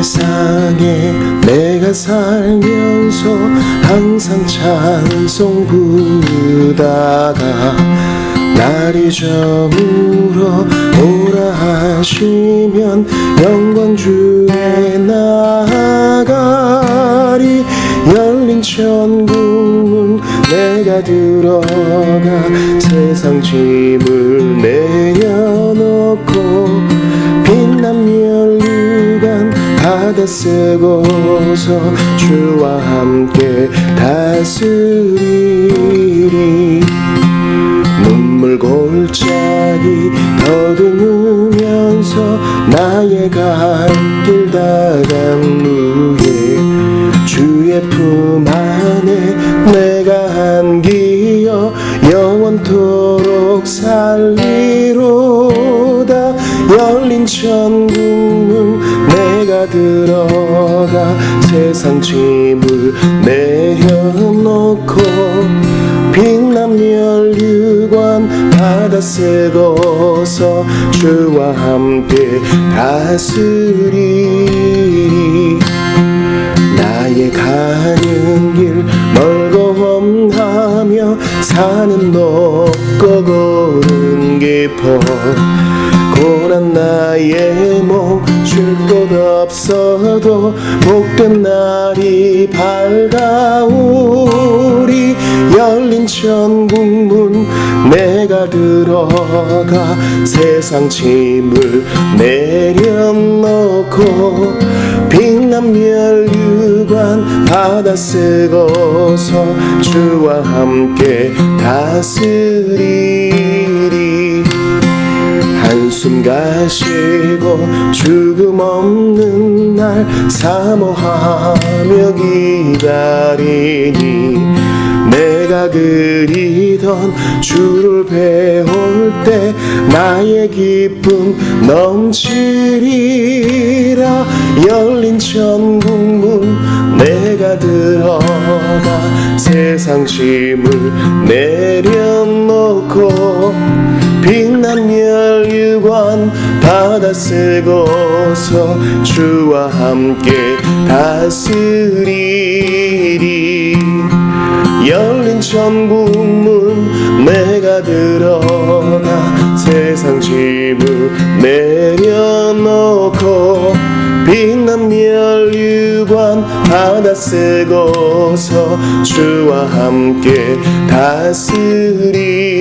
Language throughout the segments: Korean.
세상에 내가 살면서 항상 찬송 부르다가 날이 저물어 오라 하시면 영광 중에 나아가리. 열린 천국문 내가 들어가 세상 짐을 내려놓고 빛난 면류관 받아 쓰고서 주와 함께 다스리리. 눈물 골짜기 더듬으면서 나의 갈 길 다간 후에 주의 품 안에 내가 안기어 영원토록 살리로다. 열린 천국문 내가 들어가 세상 짐을 내려놓고 빛난 면류관 받아 쓰고서 주와 함께 다스리리. 나의 가는 길 멀고 험하며 산은 높고 고른 깊어 고난 나의 몸 쉴 곳 없어도 복된 날이 밝아오리. 열린 천국문 내가 들어가 세상 짐을 내려놓고 빛난 면류관 받아 쓰고서 주와 함께 다스리리. 한숨 가시고 죽음 없는 날 사모하며 기다리니 내가 그리던 주를 배울 때 나의 기쁨 넘치리라. 열린 천국문 내가 들어가 세상 짐을 내려놓고 빛난 면류관 받아 쓰고서 주와 함께 다스리리. 열린 천국문 내가 들어가 세상 짐을 내려놓고 빛난 면류관 받아 쓰고서 주와 함께 다스리리.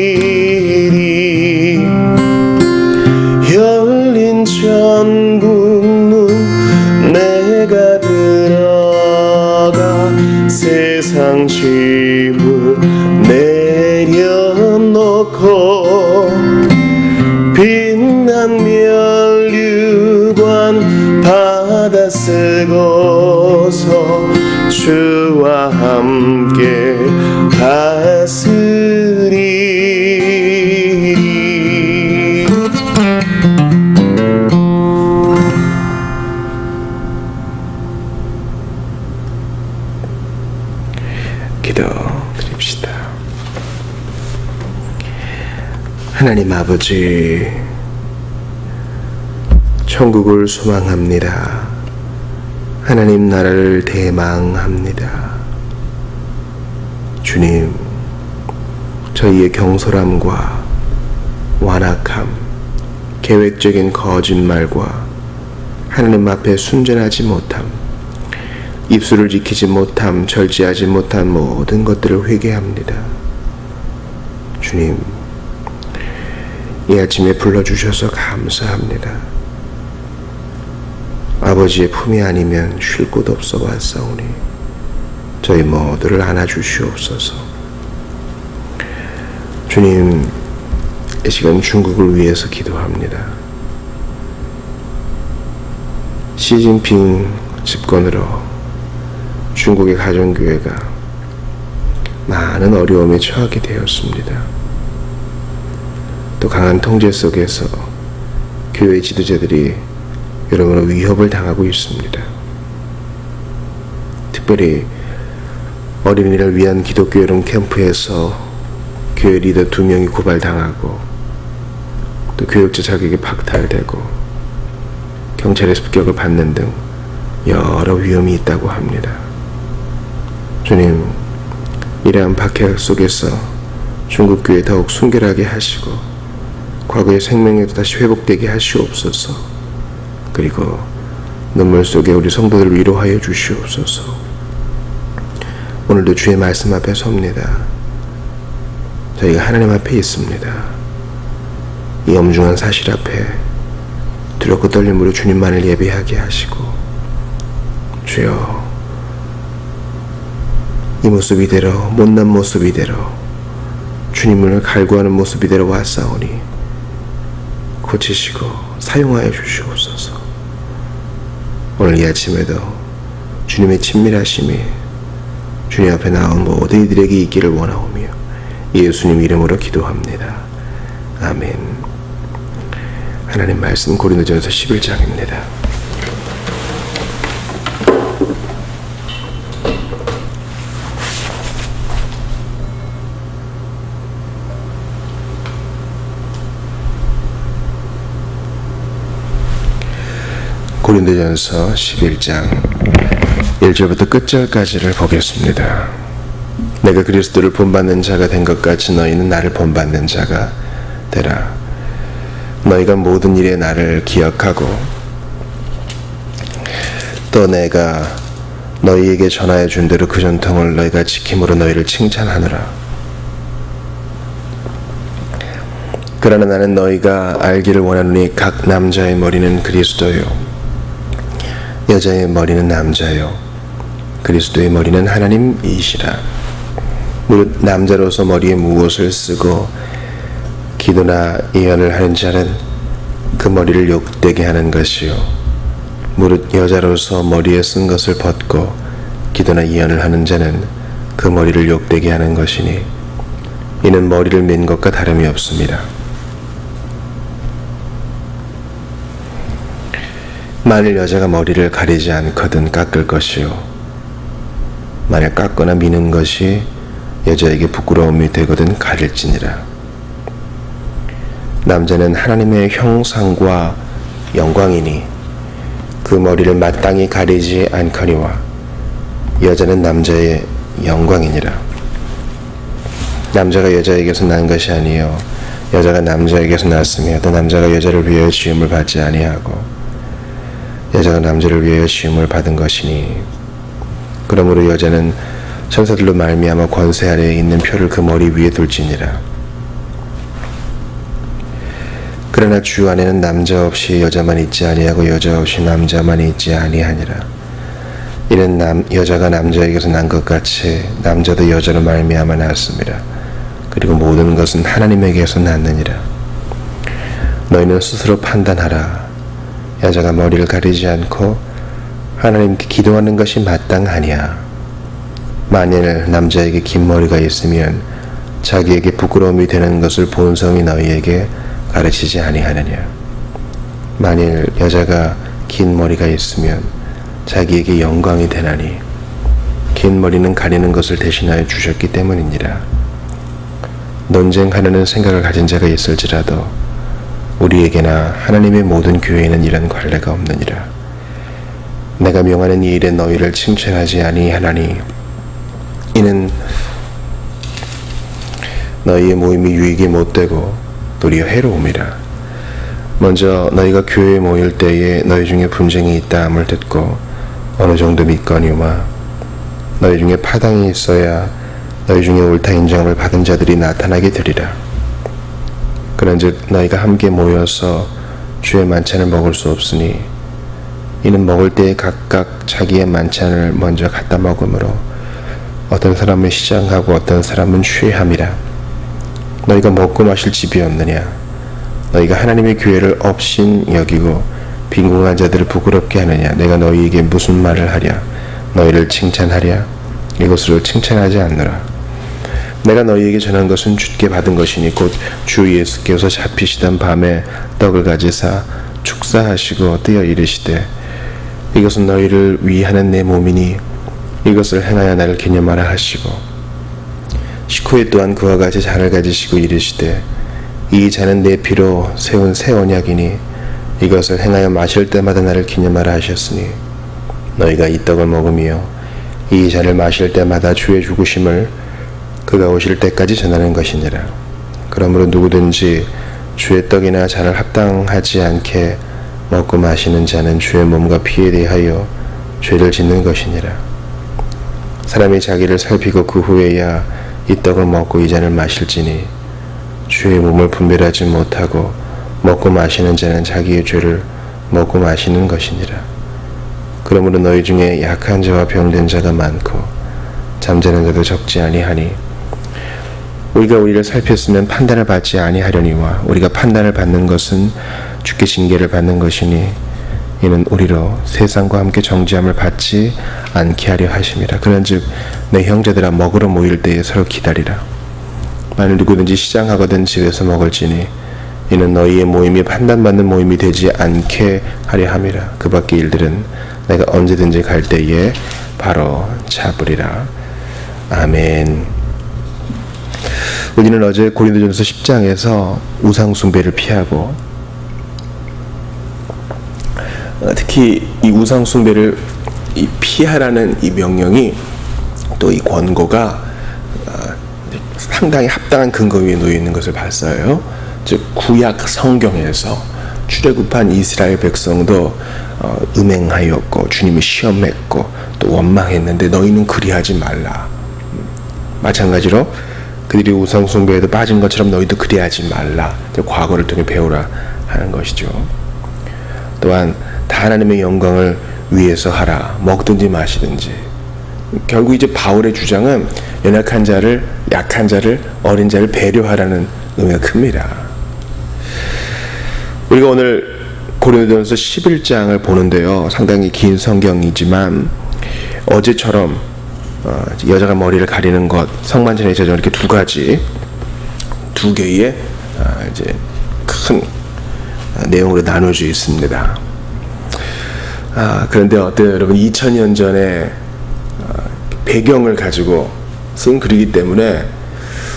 열린 천국문 내가 들어가 세상 짐을 내려놓고 빛난 면류관 받아 쓰고서 주와 함께 다스리리. 기도드립시다. 하나님 아버지, 천국을 소망합니다. 하나님 나라를 대망합니다. 주님, 저희의 경솔함과 완악함, 계획적인 거짓말과 하나님 앞에 순전하지 못함, 입술을 지키지 못함, 절제하지 못한 모든 것들을 회개합니다. 주님, 이 아침에 불러주셔서 감사합니다. 아버지의 품이 아니면 쉴 곳 없어 왔사오니 저희 모두를 안아주시옵소서. 주님, 이 시간 중국을 위해서 기도합니다. 시진핑 집권으로 중국의 가정교회가 많은 어려움에 처하게 되었습니다. 또 강한 통제 속에서 교회 지도자들이 여러모로 위협을 당하고 있습니다. 특별히 어린이를 위한 기독교 여름 캠프에서 교회 리더 2명이 고발당하고 또 교육자 자격이 박탈되고 경찰의 습격을 받는 등 여러 위험이 있다고 합니다. 주님, 이러한 박해 속에서 중국교회 더욱 순결하게 하시고 과거의 생명력도 다시 회복되게 하시옵소서. 그리고 눈물 속에 우리 성도들을 위로하여 주시옵소서. 오늘도 주의 말씀 앞에 섭니다. 저희가 하나님 앞에 있습니다. 이 엄중한 사실 앞에 두렵고 떨림으로 주님만을 예배하게 하시고, 주여, 이 모습 이대로, 못난 모습 이대로, 주님을 갈구하는 모습 이대로 왔사오니 고치시고 사용하여 주시옵소서. 오늘 이 아침에도 주님의 친밀하심이 주님 앞에 나온 모든 이들에게 있기를 원하오며 예수님 이름으로 기도합니다. 아멘. 하나님 말씀 고린도전서 11장입니다. 고린도전서 11장 1절부터 끝절까지를 보겠습니다. 내가 그리스도를 본받는 자가 된 것 같이 너희는 나를 본받는 자가 되라. 너희가 모든 일에 나를 기억하고 또 내가 너희에게 전하여 준 대로 그 전통을 너희가 지킴으로 너희를 칭찬하노라. 그러나 나는 너희가 알기를 원하노니 각 남자의 머리는 그리스도요 여자의 머리는 남자요 그리스도의 머리는 하나님이시라. 무릇 남자로서 머리에 무엇을 쓰고 기도나 예언을 하는 자는 그 머리를 욕되게 하는 것이요 무릇 여자로서 머리에 쓴 것을 벗고 기도나 예언을 하는 자는 그 머리를 욕되게 하는 것이니 이는 머리를 맨 것과 다름이 없습니다. 만일 여자가 머리를 가리지 않거든 깎을 것이요 만일 깎거나 미는 것이 여자에게 부끄러움이 되거든 가릴지니라. 남자는 하나님의 형상과 영광이니 그 머리를 마땅히 가리지 않거니와 여자는 남자의 영광이니라. 남자가 여자에게서 난 것이 아니요 여자가 남자에게서 났으며 또 남자가 여자를 위하여 지음을 받지 아니하고 여자가 남자를 위하여 지음을 받은 것이니 그러므로 여자는 천사들로 말미암아 권세 아래에 있는 표를 그 머리 위에 둘지니라. 그러나 주 안에는 남자 없이 여자만 있지 아니하고 여자 없이 남자만 있지 아니하니라. 이는 여자가 남자에게서 난 것 같이 남자도 여자로 말미암아 났습니다. 그리고 모든 것은 하나님에게서 났느니라. 너희는 스스로 판단하라. 여자가 머리를 가리지 않고 하나님께 기도하는 것이 마땅하냐. 만일 남자에게 긴 머리가 있으면 자기에게 부끄러움이 되는 것을 본성이 너희에게 가르치지 아니하느냐. 만일 여자가 긴 머리가 있으면 자기에게 영광이 되나니 긴 머리는 가리는 것을 대신하여 주셨기 때문이니라. 논쟁하려는 생각을 가진 자가 있을지라도 우리에게나 하나님의 모든 교회에는 이런 관례가 없느니라. 내가 명하는 이 일에 너희를 칭찬하지 아니하나니 이는 너희의 모임이 유익이 못되고 도리어 해로움이라. 먼저 너희가 교회에 모일 때에 너희 중에 분쟁이 있다 함을 듣고 어느 정도 믿거니와 너희 중에 파당이 있어야 너희 중에 옳다 인정을 받은 자들이 나타나게 되리라. 그런즉 너희가 함께 모여서 주의 만찬을 먹을 수 없으니 이는 먹을 때에 각각 자기의 만찬을 먼저 갖다 먹으므로 어떤 사람은 시장하고 어떤 사람은 취함이라. 너희가 먹고 마실 집이 없느냐. 너희가 하나님의 교회를 업신 여기고 빈궁한 자들을 부끄럽게 하느냐. 내가 너희에게 무슨 말을 하랴. 너희를 칭찬하랴. 이것으로 칭찬하지 않노라. 내가 너희에게 전한 것은 주께 받은 것이니 곧 주 예수께서 잡히시던 밤에 떡을 가지사 축사하시고 떼어 이르시되 이것은 너희를 위하는 내 몸이니 이것을 행하여 나를 기념하라 하시고 식후에 또한 그와 같이 잔을 가지시고 이르시되 이 잔은 내 피로 세운 새 언약이니 이것을 행하여 마실 때마다 나를 기념하라 하셨으니 너희가 이 떡을 먹으며 이 잔을 마실 때마다 주의 죽으심을 그가 오실 때까지 전하는 것이니라. 그러므로 누구든지 주의 떡이나 잔을 합당하지 않게 먹고 마시는 자는 주의 몸과 피에 대하여 죄를 짓는 것이니라. 사람이 자기를 살피고 그 후에야 이 떡을 먹고 이 잔을 마실지니 주의 몸을 분별하지 못하고 먹고 마시는 자는 자기의 죄를 먹고 마시는 것이니라. 그러므로 너희 중에 약한 자와 병든 자가 많고 잠자는 자도 적지 아니하니 우리가 우리를 살폈으면 판단을 받지 아니하려니와 우리가 판단을 받는 것은 주께 징계를 받는 것이니 이는 우리로 세상과 함께 정죄함을 받지 않게 하려 하심이라. 그런즉 내 형제들아 먹으러 모일 때에 서로 기다리라. 만일 누구든지 시장하거든 집에서 먹을지니 이는 너희의 모임이 판단받는 모임이 되지 않게 하려 함이라. 그 밖의 일들은 내가 언제든지 갈 때에 바로 잡으리라. 아멘. 우리는 어제 고린도전서 10장에서 우상숭배를 피하고 특히 이 우상숭배를 피하라는 이 명령이 또 이 권고가 상당히 합당한 근거 위에 놓여 있는 것을 봤어요. 즉 구약 성경에서 출애굽한 이스라엘 백성도 음행하였고 주님을 시험했고 또 원망했는데 너희는 그리하지 말라. 마찬가지로 그들이 우상숭배에도 빠진 것처럼 너희도 그리하지 말라. 과거를 통해 배우라 하는 것이죠. 또한 다 하나님의 영광을 위해서 하라. 먹든지 마시든지. 결국 이제 바울의 주장은 연약한 자를, 약한 자를, 어린 자를 배려하라는 의미가 큽니다. 우리가 오늘 고린도전서 11장을 보는데요. 상당히 긴 성경이지만 어제처럼 여자가 머리를 가리는 것, 성만찬의 제정 이렇게 두 개의 이제 큰 내용으로 나눠져 있습니다. 그런데 어때요, 여러분? 2000년 전에 배경을 가지고 쓴 글이기 때문에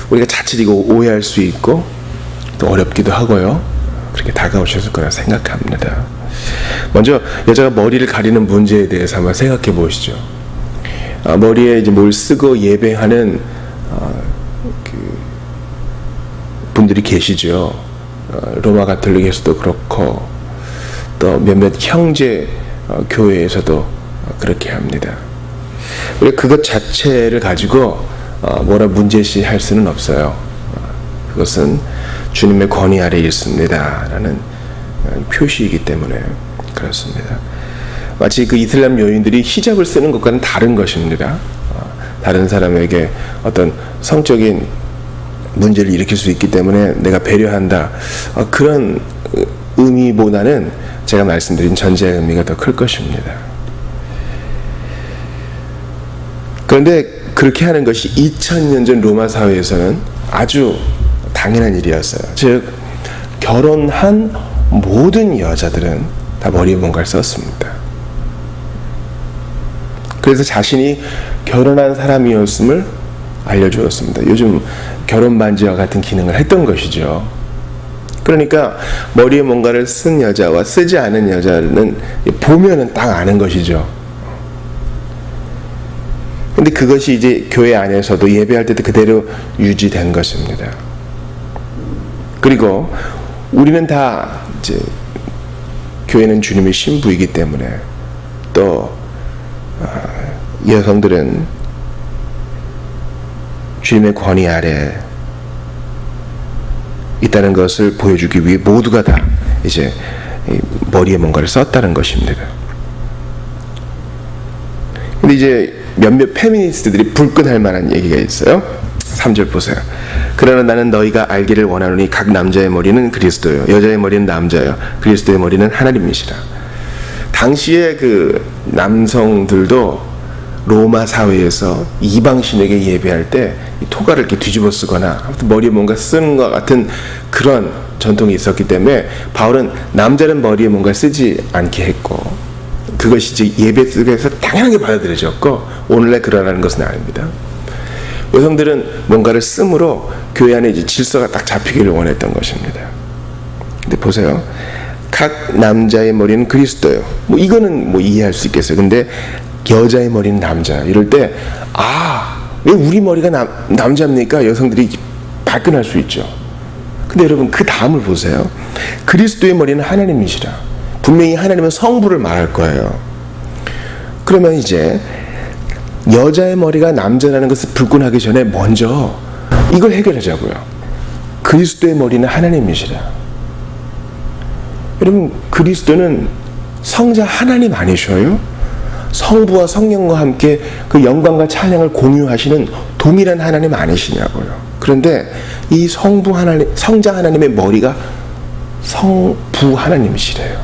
우리가 자칫 이거 오해할 수 있고 또 어렵기도 하고요. 그렇게 다가오셨을 거라 생각합니다. 먼저 여자가 머리를 가리는 문제에 대해서 한번 생각해 보시죠. 머리에 이제 뭘 쓰고 예배하는 분들이 계시죠. 로마 가톨릭에서도 그렇고 또 몇몇 형제 교회에서도 그렇게 합니다. 우리 그것 자체를 가지고 뭐라 문제시할 수는 없어요. 그것은 주님의 권위 아래에 있습니다 라는 표시이기 때문에 그렇습니다. 마치 그 이슬람 여인들이 히잡을 쓰는 것과는 다른 것입니다. 다른 사람에게 어떤 성적인 문제를 일으킬 수 있기 때문에 내가 배려한다, 그런 의미보다는 제가 말씀드린 전제의 의미가 더 클 것입니다. 그런데 그렇게 하는 것이 2000년 전 로마 사회에서는 아주 당연한 일이었어요. 즉 결혼한 모든 여자들은 다 머리에 뭔가를 썼습니다. 그래서 자신이 결혼한 사람이었음을 알려주었습니다. 요즘 결혼 반지와 같은 기능을 했던 것이죠. 그러니까 머리에 뭔가를 쓴 여자와 쓰지 않은 여자는 보면은 딱 아는 것이죠. 근데 그것이 이제 교회 안에서도 예배할 때도 그대로 유지된 것입니다. 그리고 우리는 다 이제 교회는 주님의 신부이기 때문에 또 여성들은 주님의 권위 아래 있다는 것을 보여주기 위해 모두가 다 이제 머리에 뭔가를 썼다는 것입니다. 근데 이제 몇몇 페미니스트들이 불끈할 만한 얘기가 있어요. 3절 보세요. 그러나 나는 너희가 알기를 원하노니 각 남자의 머리는 그리스도요 여자의 머리는 남자요 그리스도의 머리는 하나님이시라. 당시에 그 남성들도 로마 사회에서 이방신에게 예배할 때 토가를 이렇게 뒤집어 쓰거나 머리에 뭔가 쓰는 것 같은 그런 전통이 있었기 때문에 바울은 남자는 머리에 뭔가 쓰지 않게 했고 그것이 이제 예배 속에서 당연하게 받아들여졌고 오늘날 그러라는 것은 아닙니다. 여성들은 뭔가를 쓰므로 교회 안에 이제 질서가 딱 잡히기를 원했던 것입니다. 근데 보세요. 각 남자의 머리는 그리스도요. 뭐 이거는 뭐 이해할 수 있겠어요. 근데 여자의 머리는 남자. 이럴 때 왜 우리 머리가 남자입니까? 여성들이 발끈할 수 있죠. 근데 여러분 그 다음을 보세요. 그리스도의 머리는 하나님이시라. 분명히 하나님은 성부를 말할 거예요. 그러면 이제 여자의 머리가 남자라는 것을 불끈하기 전에 먼저 이걸 해결하자고요. 그리스도의 머리는 하나님이시라. 여러분 그리스도는 성자 하나님 아니셔요? 성부와 성령과 함께 그 영광과 찬양을 공유하시는 동일한 하나님 아니시냐고요. 그런데 이 성부 하나님, 성자 하나님의 머리가 성부 하나님이시래요.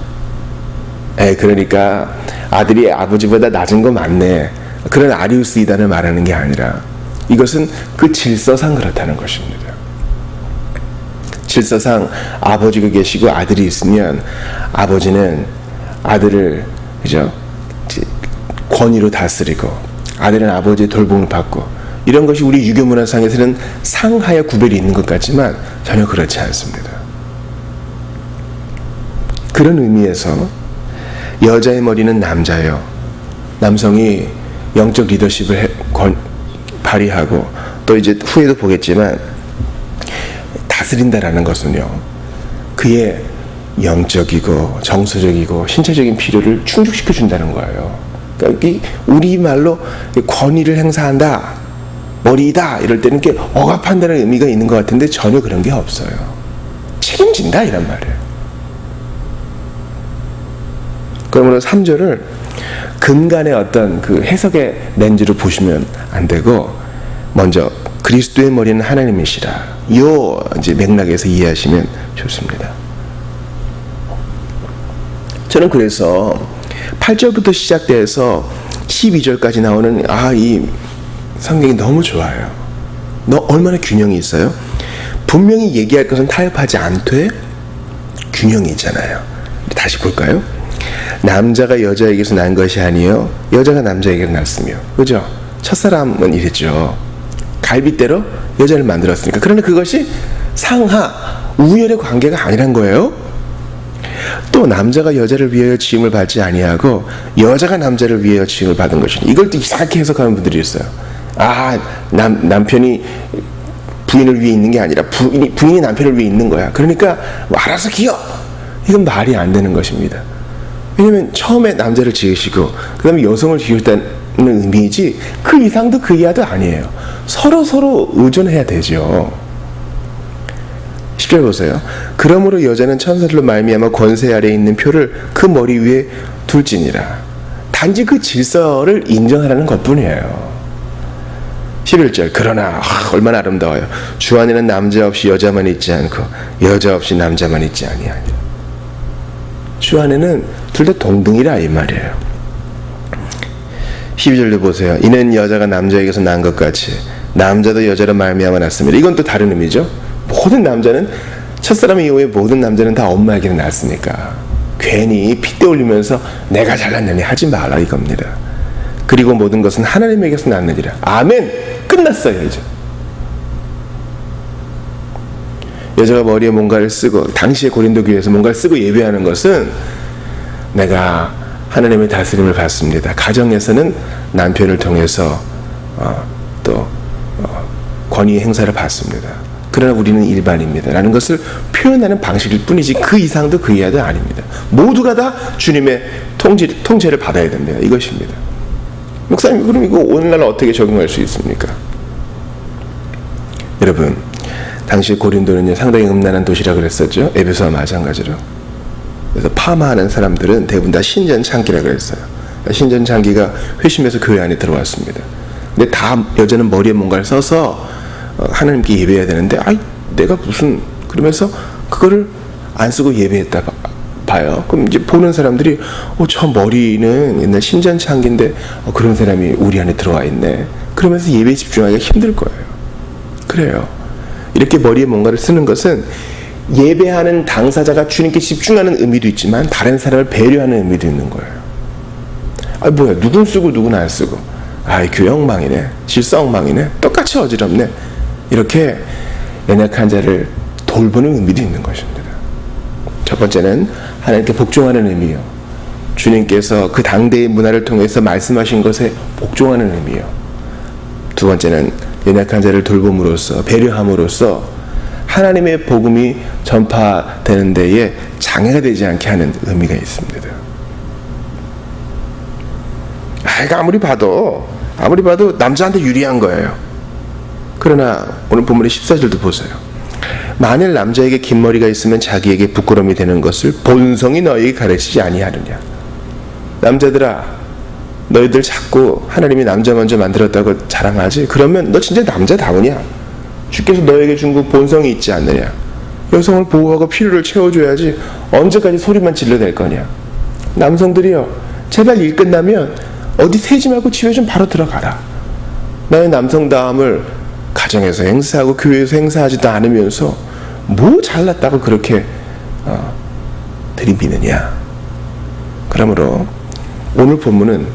그러니까 아들이 아버지보다 낮은 거 맞네. 그런 아리우스 이단을 말하는 게 아니라 이것은 그 질서상 그렇다는 것입니다. 질서상 아버지가 계시고 아들이 있으면 아버지는 아들을 그죠? 권위로 다스리고 아들은 아버지의 돌봄을 받고 이런 것이 우리 유교 문화상에서는 상하의 구별이 있는 것 같지만 전혀 그렇지 않습니다. 그런 의미에서 여자의 머리는 남자예요. 남성이 영적 리더십을 발휘하고 또 이제 후에도 보겠지만 다스린다라는 것은요. 그의 영적이고 정서적이고 신체적인 필요를 충족시켜 준다는 거예요. 그러니까 우리말로 권위를 행사한다, 머리이다 이럴 때는 이렇게 억압한다는 의미가 있는 것 같은데 전혀 그런 게 없어요. 책임진다 이란 말이에요. 그러므로 3절을 근간의 어떤 그 해석의 렌즈로 보시면 안 되고 먼저 그리스도의 머리는 하나님이시라 요 이제 맥락에서 이해하시면 좋습니다. 저는 그래서 8절부터 시작돼서 12절까지 나오는 이 성경이 너무 좋아요. 얼마나 균형이 있어요? 분명히 얘기할 것은 타협하지 않되 균형이 있잖아요. 다시 볼까요? 남자가 여자에게서 난 것이 아니요 여자가 남자에게서 났으며, 그죠? 첫사람은 이랬죠. 갈빗대로 여자를 만들었으니까. 그러나 그것이 상하 우열의 관계가 아니란 거예요. 또 남자가 여자를 위하여 지음을 받지 아니하고 여자가 남자를 위하여 지음을 받은 것이니. 이걸 또 이상하게 해석하는 분들이 있어요. 남편이 부인을 위해 있는 게 아니라 부인이 남편을 위해 있는 거야. 그러니까 알아서 기어. 이건 말이 안 되는 것입니다. 왜냐면 처음에 남자를 지으시고 그 다음에 여성을 지으셨다는 의미이지 그 이상도 그 이하도 아니에요. 서로 의존해야 되죠. 10절 보세요. 그러므로 여자는 천사들로 말미암아 권세 아래에 있는 표를 그 머리 위에 둘지니라. 단지 그 질서를 인정하라는 것뿐이에요. 11절 그러나 얼마나 아름다워요. 주 안에는 남자 없이 여자만 있지 않고 여자 없이 남자만 있지 아니하니. 주 안에는 둘 다 동등이라 이 말이에요. 12절도 보세요. 이는 여자가 남자에게서 난 것 같이 남자도 여자로 말미암아 났습니다. 이건 또 다른 의미죠. 모든 남자는 첫사람 이후에 모든 남자는 다 엄마에게는 낳았으니까 괜히 핏대 올리면서 내가 잘났느니 하지 마라 이겁니다. 그리고 모든 것은 하나님에게서 났느니라. 아멘. 끝났어요 이제. 여자가 머리에 뭔가를 쓰고 당시의 고린도 교회에서 뭔가를 쓰고 예배하는 것은 내가 하나님의 다스림을 받습니다. 가정에서는 남편을 통해서 권위 행사를 받습니다. 그러나 우리는 일반입니다 라는 것을 표현하는 방식일 뿐이지 그 이상도 그 이하도 아닙니다. 모두가 다 주님의 통제를 받아야 됩니다. 이것입니다. 목사님 그럼 이거 오늘날 어떻게 적용할 수 있습니까? 여러분 당시 고린도는 상당히 음란한 도시라 그랬었죠. 에베소와 마찬가지로. 그래서 파마하는 사람들은 대부분 다 신전창기라 그랬어요. 신전창기가 회심해서 교회 안에 들어왔습니다. 근데 다 여자는 머리에 뭔가를 써서 하나님께 예배해야 되는데 내가 무슨 그러면서 그거를 안 쓰고 예배했다 봐요. 그럼 이제 보는 사람들이 저 머리는 옛날 신전창기인데 그런 사람이 우리 안에 들어와 있네. 그러면서 예배에 집중하기가 힘들 거예요. 그래요. 이렇게 머리에 뭔가를 쓰는 것은 예배하는 당사자가 주님께 집중하는 의미도 있지만 다른 사람을 배려하는 의미도 있는 거예요. 뭐야 누군 쓰고 누군 안 쓰고 교회 엉망이네 질서 엉망이네 똑같이 어지럽네 이렇게 연약한 자를 돌보는 의미도 있는 것입니다. 첫 번째는 하나님께 복종하는 의미요. 주님께서 그 당대의 문화를 통해서 말씀하신 것에 복종하는 의미요. 두 번째는 연약한 자를 돌봄으로써, 배려함으로써 하나님의 복음이 전파되는 데에 장애가 되지 않게 하는 의미가 있습니다. 이거 아무리 봐도 남자한테 유리한 거예요. 그러나 오늘 본문의 14절도 보세요. 만일 남자에게 긴 머리가 있으면 자기에게 부끄러움이 되는 것을 본성이 너희에게 가르치지 아니하느냐. 남자들아, 너희들 자꾸 하나님이 남자 먼저 만들었다고 자랑하지? 그러면 너 진짜 남자다우냐? 주께서 너에게 준 그 본성이 있지 않느냐? 여성을 보호하고 필요를 채워줘야지 언제까지 소리만 질러댈 거냐? 남성들이요, 제발 일 끝나면 어디 세지 말고 집에 좀 바로 들어가라. 나의 남성다움을 가정에서 행사하고 교회에서 행사하지도 않으면서 뭐 잘났다고 그렇게 들이미느냐. 그러므로 오늘 본문은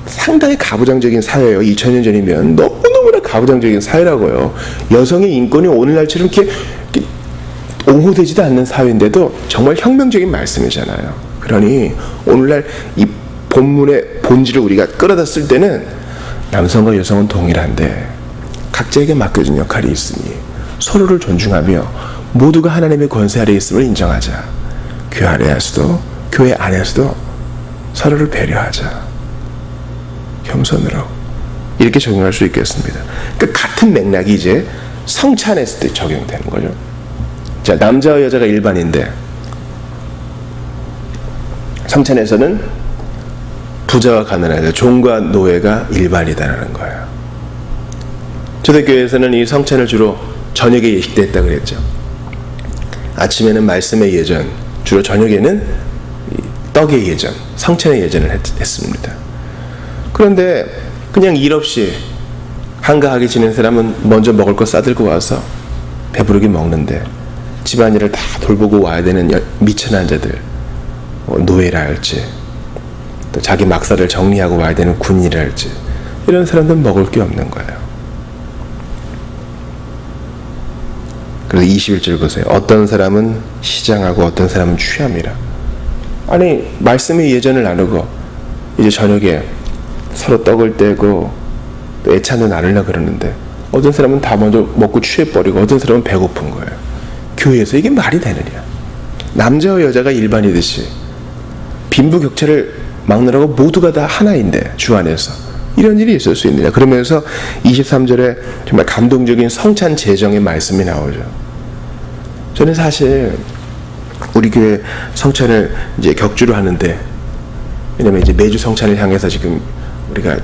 상당히 가부장적인 사회예요. 2000년 전이면 너무너무나 가부장적인 사회라고요. 여성의 인권이 오늘날처럼 이렇게 옹호되지도 않는 사회인데도 정말 혁명적인 말씀이잖아요. 그러니 오늘날 이 본문의 본질을 우리가 끌어다 쓸 때는 남성과 여성은 동일한데 각자에게 맡겨진 역할이 있으니 서로를 존중하며 모두가 하나님의 권세 아래에 있음을 인정하자. 교회 안에서도 교회 안에서도 서로를 배려하자. 겸손으로 이렇게 적용할 수 있겠습니다. 그 같은 맥락이 이제 성찬했을 때 적용되는 거죠. 자, 남자와 여자가 일반인데 성찬에서는 부자와 가난한 자, 종과 노예가 일반이다라는 거예요. 초대교회에서는 이 성찬을 주로 저녁에 예식됐다 그랬죠. 아침에는 말씀의 예전, 주로 저녁에는 떡의 예전, 성찬의 예전을 했습니다. 그런데 그냥 일 없이 한가하게 지낸 사람은 먼저 먹을 거 싸들고 와서 배부르게 먹는데 집안일을 다 돌보고 와야 되는 미천한 자들, 노예라 할지 또 자기 막사를 정리하고 와야 되는 군인이라 할지 이런 사람들은 먹을 게 없는 거예요. 그래서 21절 보세요. 어떤 사람은 시장하고 어떤 사람은 취함이라. 아니 말씀의 예전을 나누고 이제 저녁에 서로 떡을 떼고 또 애찬도 나누려고 그러는데 어떤 사람은 다 먼저 먹고 취해버리고 어떤 사람은 배고픈 거예요. 교회에서 이게 말이 되느냐. 남자와 여자가 일반이듯이 빈부격차를 막느라고 모두가 다 하나인데 주 안에서 이런 일이 있을 수 있느냐. 그러면서 23절에 정말 감동적인 성찬 제정의 말씀이 나오죠. 저는 사실 우리 교회 성찬을 이제 격주로 하는데, 왜냐면 이제 매주 성찬을 향해서 지금 우리가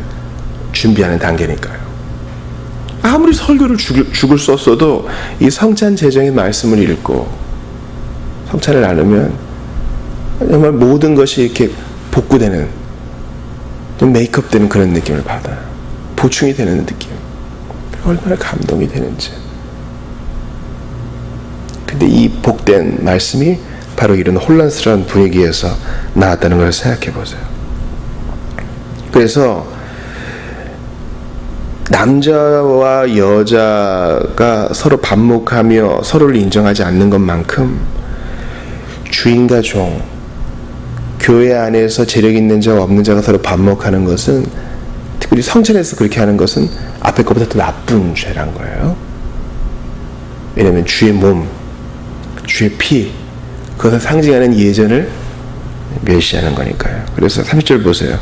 준비하는 단계니까요. 아무리 설교를 죽을 썼어도 이 성찬 제정의 말씀을 읽고 성찬을 나누면 정말 모든 것이 이렇게 복구되는, 좀 메이크업되는 그런 느낌을 받아요. 보충이 되는 느낌. 얼마나 감동이 되는지. 근데 이 복된 말씀이 바로 이런 혼란스러운 분위기에서 나왔다는 걸 생각해 보세요. 그래서 남자와 여자가 서로 반목하며 서로를 인정하지 않는 것만큼 주인과 종, 교회 안에서 재력 있는 자와 없는 자가 서로 반목하는 것은, 특별히 성찬에서 그렇게 하는 것은 앞에 것보다 더 나쁜 죄란 거예요. 왜냐하면 주의 몸, 주의 피, 그것을 상징하는 예전을 멸시하는 거니까요. 그래서 30절 보세요.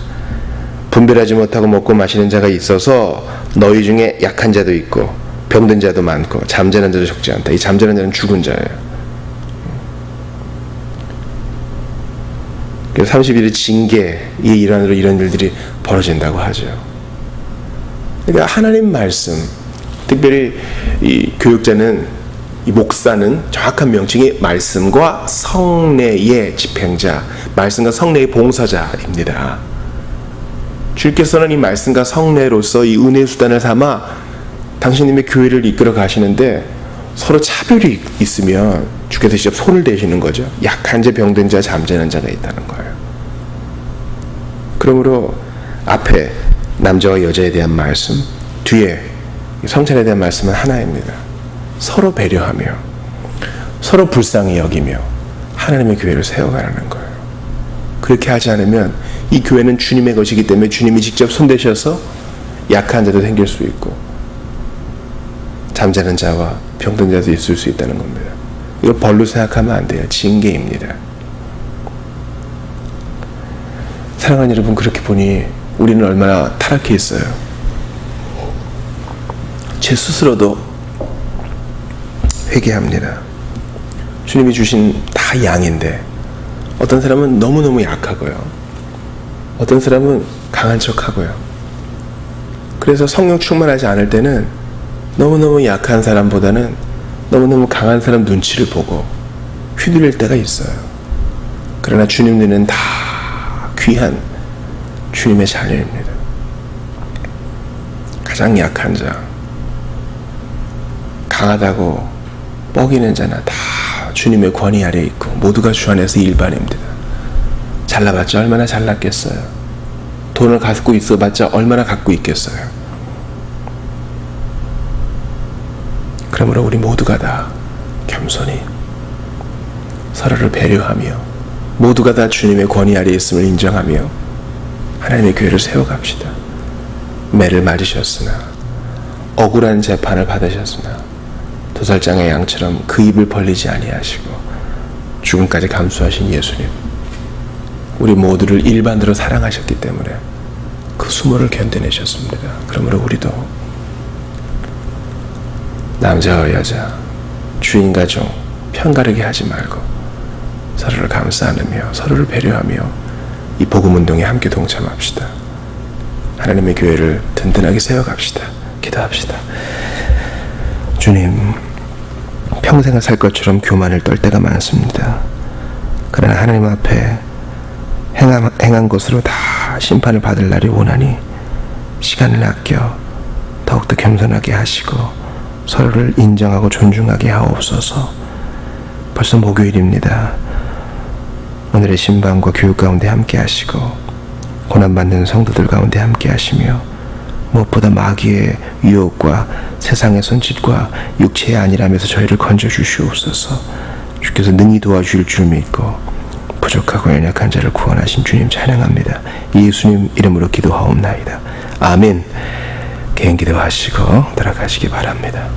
분별하지 못하고 먹고 마시는 자가 있어서 너희 중에 약한 자도 있고 병든 자도 많고 잠자는 자도 적지 않다. 이 잠자는 자는 죽은 자예요. 그래서 31일 징계의 일환으로 이런 일들이 벌어진다고 하죠. 그러니까 하나님 말씀, 특별히 이 교육자는, 이 목사는 정확한 명칭이 말씀과 성례의 집행자, 말씀과 성례의 봉사자입니다. 주께서는 이 말씀과 성례로서 이 은혜의 수단을 삼아 당신님의 교회를 이끌어 가시는데 서로 차별이 있으면 주께서 직접 손을 대시는 거죠. 약한 자, 병든 자, 잠자는 자가 있다는 거예요. 그러므로 앞에 남자와 여자에 대한 말씀, 뒤에 성찬에 대한 말씀은 하나입니다. 서로 배려하며 서로 불쌍히 여기며 하나님의 교회를 세워가라는 거예요. 그렇게 하지 않으면 이 교회는 주님의 것이기 때문에 주님이 직접 손대셔서 약한 자도 생길 수 있고 잠자는 자와 병든 자도 있을 수 있다는 겁니다. 이거 벌로 생각하면 안 돼요. 징계입니다. 사랑하는 여러분, 그렇게 보니 우리는 얼마나 타락해 있어요. 제 스스로도 회개합니다. 주님이 주신 다 양인데 어떤 사람은 너무너무 약하고요. 어떤 사람은 강한 척하고요. 그래서 성령 충만하지 않을 때는 너무너무 약한 사람보다는 너무너무 강한 사람 눈치를 보고 휘둘릴 때가 있어요. 그러나 주님 눈에는 다 귀한 주님의 자녀입니다. 가장 약한 자, 강하다고 뻐기는 자나 다 주님의 권위 아래에 있고 모두가 주 안에서 일반입니다. 잘나봤자 얼마나 잘났겠어요. 돈을 갖고 있어봤자 얼마나 갖고 있겠어요. 그러므로 우리 모두가 다 겸손히 서로를 배려하며 모두가 다 주님의 권위 아래에 있음을 인정하며 하나님의 교회를 세워갑시다. 매를 맞으셨으나 억울한 재판을 받으셨으나 도살장의 양처럼 그 입을 벌리지 아니하시고 죽음까지 감수하신 예수님, 우리 모두를 일반으로 사랑하셨기 때문에 그 수모를 견뎌내셨습니다. 그러므로 우리도 남자와 여자, 주인과 종 편가르게 하지 말고 서로를 감싸 안으며 서로를 배려하며 이 복음운동에 함께 동참합시다. 하나님의 교회를 든든하게 세워갑시다. 기도합시다. 주님, 평생을 살 것처럼 교만을 떨 때가 많습니다. 그러나 하나님 앞에 행한 것으로 다 심판을 받을 날이 오나니 시간을 아껴 더욱더 겸손하게 하시고 서로를 인정하고 존중하게 하옵소서. 벌써 목요일입니다. 오늘의 신방과 교육 가운데 함께 하시고 고난받는 성도들 가운데 함께 하시며 무엇보다 마귀의 유혹과 세상의 손짓과 육체의 안일함에서 저희를 건져주시옵소서. 주께서 능히 도와주실 줄 믿고 부족하고 연약한 자를 구원하신 주님 찬양합니다. 예수님 이름으로 기도하옵나이다. 아멘. 개인 기도하시고 들어가시기 바랍니다.